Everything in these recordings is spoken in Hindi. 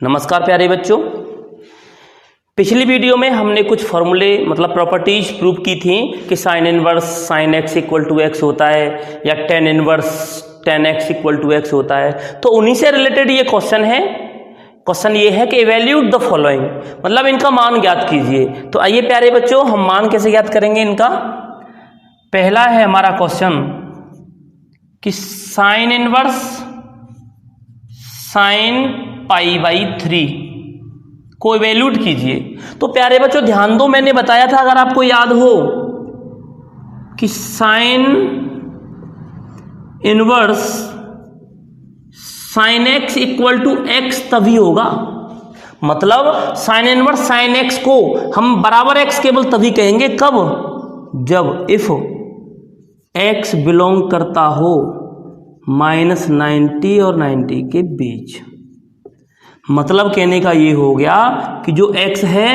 नमस्कार प्यारे बच्चों, पिछली वीडियो में हमने कुछ फॉर्मूले मतलब प्रॉपर्टीज प्रूव की थी कि sine inverse sine x equal to x होता है या tan inverse tan x equal to x होता है। तो उन्हीं से रिलेटेड ये क्वेश्चन है। क्वेश्चन ये है कि इवैल्यूएट द फॉलोइंग, मतलब इनका मान ज्ञात कीजिए। तो आइए प्यारे बच्चों, हम मान कैसे ज्ञात करेंगे इनका। पहला है हमारा क्वेश्चन कि sine inverse sine pi by 3 को इवैल्यूएट कीजिए। तो प्यारे बच्चों ध्यान दो, मैंने बताया था अगर आपको याद हो कि sine inverse sine x equal to x तभी होगा, मतलब साइन इनवर्स साइन एक्स को हम बराबर एक्स केवल तभी कहेंगे कब, जब इफ एक्स बिलोंग करता हो -90 और 90 के बीच। मतलब कहने का ये हो गया कि जो x है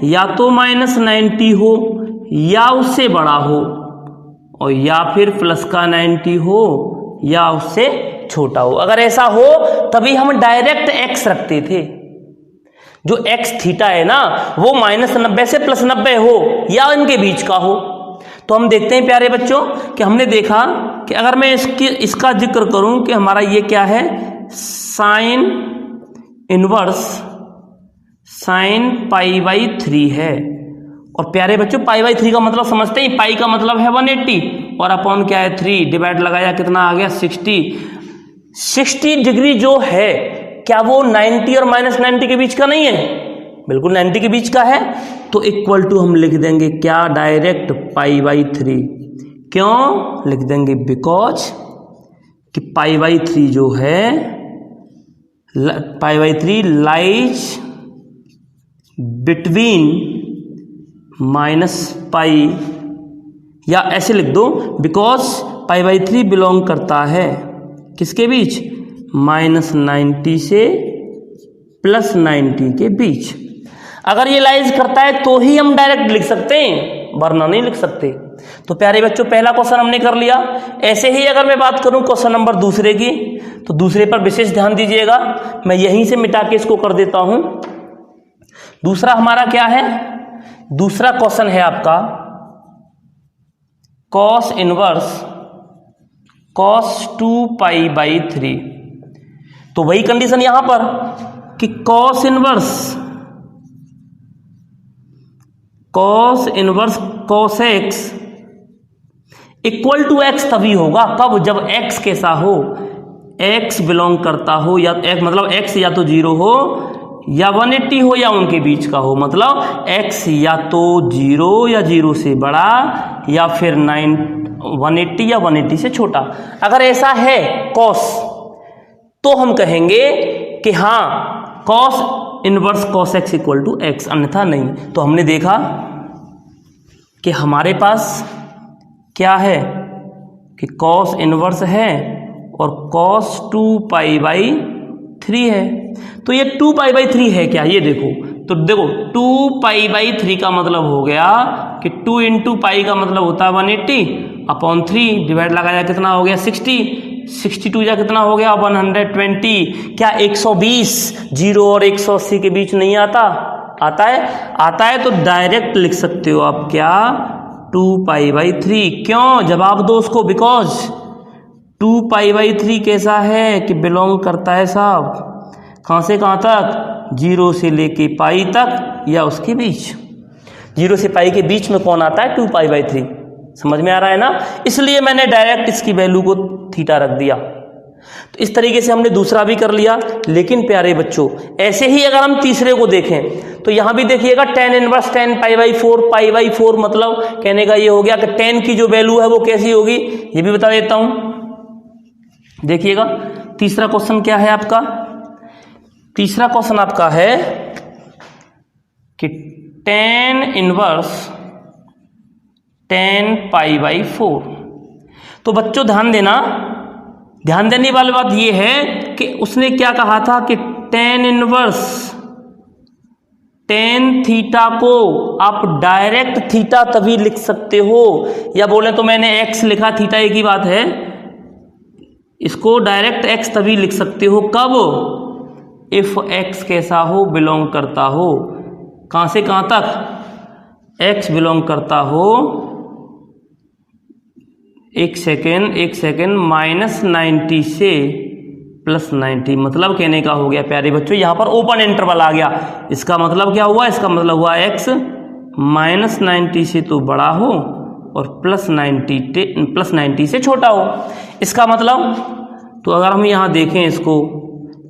या तो -90 हो या उससे बड़ा हो और या फिर प्लस का 90 हो या उससे छोटा हो। अगर ऐसा हो तभी हम डायरेक्ट x रखते थे। जो x थीटा है ना वो -90 से +90 हो या इनके बीच का हो। तो हम देखते हैं प्यारे बच्चों कि हमने देखा कि अगर मैं इसका जिक्र करूं कि हमारा ये क्या है, sign inverse sine pi by 3 है। और प्यारे बच्चों पाई बाई 3 का मतलब समझते हैं, पाई का मतलब है 180 और अपॉन क्या है 3, डिवाइड लगाया कितना आ गया 60 डिग्री जो है क्या वो 90 और -90 के बीच का नहीं है? बिल्कुल 90 के बीच का है। तो इक्वल टू हम लिख देंगे क्या, डायरेक्ट पाई बाई 3। क्यों लिख देंगे? बिकॉज कि पाई बाई 3 जो है पाई बाई 3 लाइज बिटवीन -पाई, या ऐसे लिख दो बिकॉज पाई बाई 3 बिलोंग करता है किसके बीच, -90 से +90 के बीच। अगर ये लाइज करता है तो ही हम डायरेक्ट लिख सकते हैं, वरना नहीं लिख सकते। तो प्यारे बच्चों पहला क्वेश्चन हमने कर लिया। ऐसे ही अगर मैं बात करूं क्वेश्चन नंबर दूसरे की, तो दूसरे पर विशेष ध्यान दीजिएगा। मैं यहीं से मिटा के इसको कर देता हूं। दूसरा हमारा क्या है, दूसरा क्वेश्चन है आपका cos inverse cos 2 pi by 3। तो वही कंडीशन यहां पर कि cos inverse cos x equal to x तभी होगा कब, जब x कैसा हो, x बिलोंग करता हो या x मतलब x या तो 0 हो या 180 हो या उनके बीच का हो। मतलब x या तो 0 या 0 से बड़ा या फिर 180 या 180 से छोटा। अगर ऐसा है cos तो हम कहेंगे कि हाँ cos inverse cos x equal to x, अन्यथा नहीं। तो हमने देखा कि हमारे पास क्या है कि cos इनवर्स है और cos 2 पाई बाई 3 है। तो ये 2 पाई बाई 3 है क्या, ये देखो। तो देखो 2 पाई बाई 3 का मतलब हो गया कि 2 इंटू पाई का मतलब होता है 180 अपॉन 3, डिवाइड लगाया कितना हो गया 62 या कितना हो गया 120। क्या 120 0 और 180 के बीच नहीं आता? आता है। तो डायरेक्ट लिख सकते हो आप क्या, 2 पाई बाई 3। क्यों? जवाब दो उसको। बिकॉज 2 पाई बाई 3 कैसा है कि बिलोंग करता है साहब कहाँ से कहाँ तक, 0 से लेके पाई तक या उसके बीच। 0 से पाई के बीच में कौन आता है, 2 पाई बाई 3। समझ में आ रहा है ना? इसलिए मैंने डायरेक्ट इसकी वैल्यू को थीटा रख दिया। तो इस तरीके से हमने दूसरा भी कर लिया। लेकिन प्यारे बच्चों ऐसे ही अगर हम तीसरे को देखें तो यहां भी देखिएगा tan inverse tan pi by 4 मतलब कहने का ये हो गया कि tan की जो वैल्यू है वो कैसी होगी, ये भी बता देता हूं। देखिएगा तीसरा क्वेश्चन क्या है आपका, तीसरा क्वेश्चन आपका है कि tan inverse tan pi by 4। तो बच्चों ध्यान देने वाली बात यह है कि उसने क्या कहा था कि tan इनवर्स tan थीटा को आप डायरेक्ट थीटा तभी लिख सकते हो, या बोले तो मैंने x लिखा, थीटा एक ही बात है, इसको डायरेक्ट x तभी लिख सकते हो कब, इफ एक्स कैसा हो, बिलोंग करता हो कहाँ से कहाँ तक, एक्स बिलोंग करता हो, एक सेकेंड, -90 से +90। मतलब कहने का हो गया प्यारे बच्चों, यहाँ पर ओपन इंटरवल आ गया। इसका मतलब क्या हुआ, इसका मतलब हुआ x -90 से तो बड़ा हो और +90 से छोटा हो। इसका मतलब, तो अगर हम यहाँ देखें इसको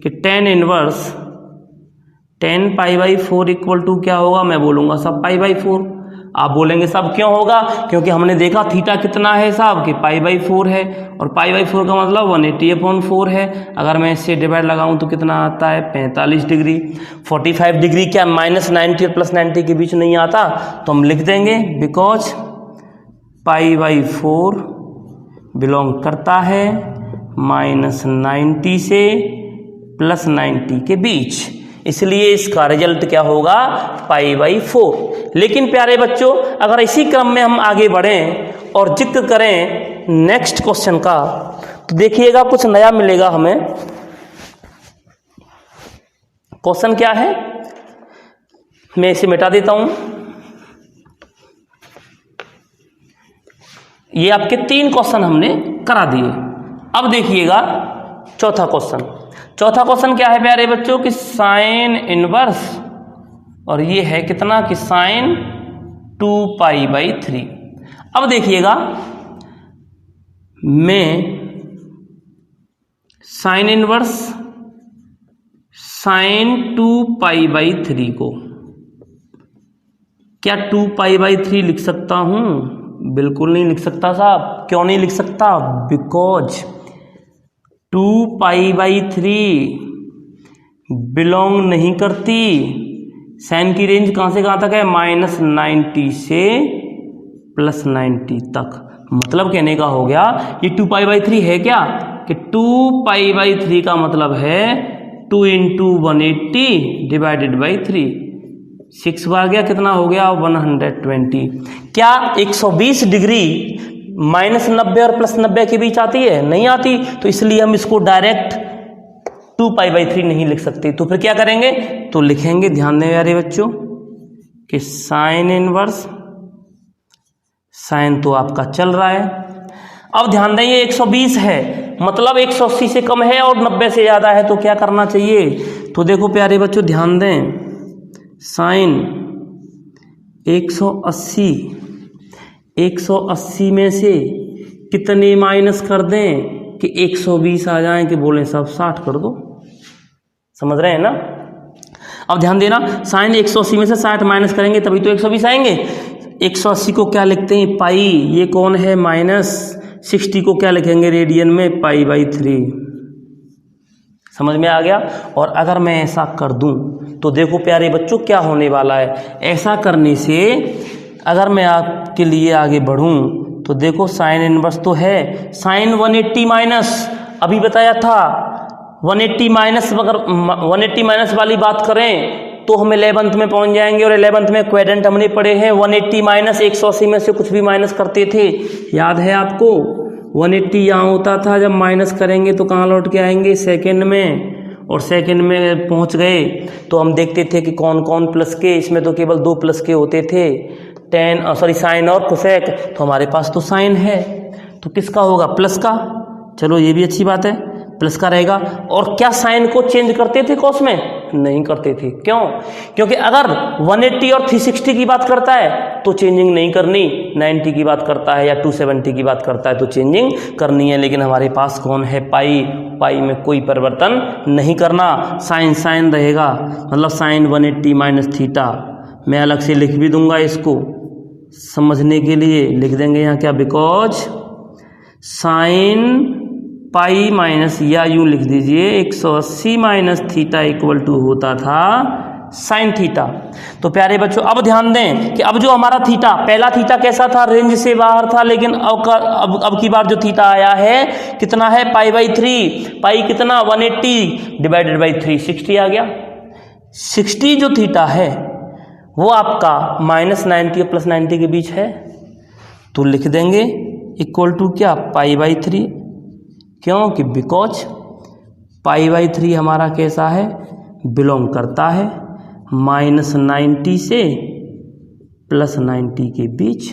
कि tan इनवर्स 10 π/4 इक्वल टू क्या होगा, मैं बोलूँगा सब π/4। आप बोलेंगे सब क्यों होगा, क्योंकि हमने देखा थीटा कितना है साहब कि π/4 है, और π/4 का मतलब 180/4 है। अगर मैं इससे डिवाइड लगाऊं तो कितना आता है, 45 डिग्री। 45 डिग्री क्या -90 और +90 के बीच नहीं आता, तो हम लिख देंगे बिकॉज π/4 बिलोंग करता है -90 से +90 के बीच, इसलिए इसका रिजल्ट क्या होगा, π/4। लेकिन प्यारे बच्चों, अगर इसी क्रम में हम आगे बढ़ें और जिक्र करें नेक्स्ट क्वेश्चन का, तो देखिएगा कुछ नया मिलेगा हमें। क्वेश्चन क्या है, मैं इसे मिटा देता हूं। ये आपके 3 क्वेश्चन हमने करा दिए। अब देखिएगा चौथा क्वेश्चन क्या है प्यारे बच्चों कि साइन इनवर्स, और ये है कितना कि साइन 2π/3। अब देखिएगा, मैं साइन इनवर्स साइन 2π/3 को क्या 2π/3 लिख सकता हूं? बिल्कुल नहीं लिख सकता साहब। क्यों नहीं लिख सकता, बिकॉज 2π/3 बिलोंग नहीं करती, साइन की रेंज कहाँ से कहाँ तक है, -90 से +90 तक। मतलब कहने का हो गया ये 2π/3 है क्या, कि 2π/3 का मतलब है 2 × 180 / 3। 6 बार गया, कितना हो गया 120। क्या 120 डिग्री -90 और +90 के बीच आती है, नहीं आती, तो इसलिए हम इसको डायरेक्ट 2π/3 नहीं लिख सकते। तो फिर क्या करेंगे, तो लिखेंगे, ध्यान दें यारे बच्चों, कि साइन इनवर्स, साइन तो आपका चल रहा है। अब ध्यान दें ये 120 है, मतलब 180 से कम है और 90 से ज़्यादा है, तो क्या करना चाहिए। तो देखो प्यारे बच्चों ध्यान दें, साइन 180 में से कितने माइनस कर दें कि 120 आ जाएं, कि बोलें सब 60 कर दो। समझ रहे हैं ना। अब ध्यान देना, साइन 180 में से 60 माइनस करेंगे तभी तो 120 आएंगे। 180 को क्या लिखते हैं, पाई, ये कौन है -60 को क्या लिखेंगे रेडियन में, π/3। समझ में आ गया। और अगर मैं ऐसा कर दूं तो देखो प्यारे बच्चों क्या होने वाला है। ऐसा करने से अगर मैं आपके लिए आगे बढ़ूं तो देखो साइन इनवर्स तो है, साइन 180 माइनस, अभी बताया था 180 माइनस, अगर 180 माइनस वाली बात करें तो हम 11th में पहुंच जाएंगे, और 11th में क्वाड्रेंट हमने पढ़े हैं। 180 माइनस 180 में से कुछ भी माइनस करते थे, याद है आपको। 180 यहाँ होता था, जब माइनस करेंगे तो कहाँ लौट के आएंगे, सेकेंड में, और सेकेंड में पहुंच गए तो हम देखते थे कि कौन कौन प्लस के, इसमें तो केवल 2 प्लस के होते थे, साइन और कोसेक। तो हमारे पास तो साइन है, तो किसका होगा, प्लस का। चलो ये भी अच्छी बात है, प्लस का रहेगा। और क्या साइन को चेंज करते थे कॉस में, नहीं करते थे। क्यों, क्योंकि अगर 180 और 360 की बात करता है तो चेंजिंग नहीं करनी, 90 की बात करता है या 270 की बात करता है तो चेंजिंग करनी है। लेकिन हमारे पास कौन है, पाई, पाई में कोई परिवर्तन नहीं करना, साइन साइन रहेगा। मतलब साइन 180 माइनस थीटा, मैं अलग से लिख भी दूंगा, इसको समझने के लिए लिख देंगे यहाँ क्या, बिकॉज साइन पाई माइनस, या यूं लिख दीजिए 180 माइनस थीटा इक्वल टू होता था साइन थीटा। तो प्यारे बच्चों अब ध्यान दें कि अब जो हमारा थीटा, पहला थीटा कैसा था, रेंज से बाहर था, लेकिन अब की बार जो थीटा आया है कितना है, π/3। पाई कितना, 180 / 3, 60 आ गया। 60 जो थीटा है वो आपका -90 और +90 के बीच है, तो लिख देंगे इक्वल टू क्या, π/3। क्यों कि बिकॉज π/3 हमारा कैसा है, बिलोंग करता है -90 से +90 के बीच,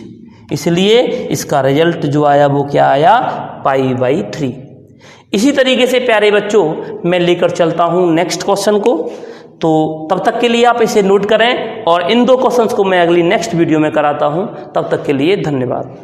इसलिए इसका रिजल्ट जो आया वो क्या आया, π/3। इसी तरीके से प्यारे बच्चों मैं लेकर चलता हूं नेक्स्ट क्वेश्चन को, तो तब तक के लिए आप इसे नोट करें और इन 2 क्वेश्चंस को मैं अगली नेक्स्ट वीडियो में कराता हूं। तब तक के लिए धन्यवाद।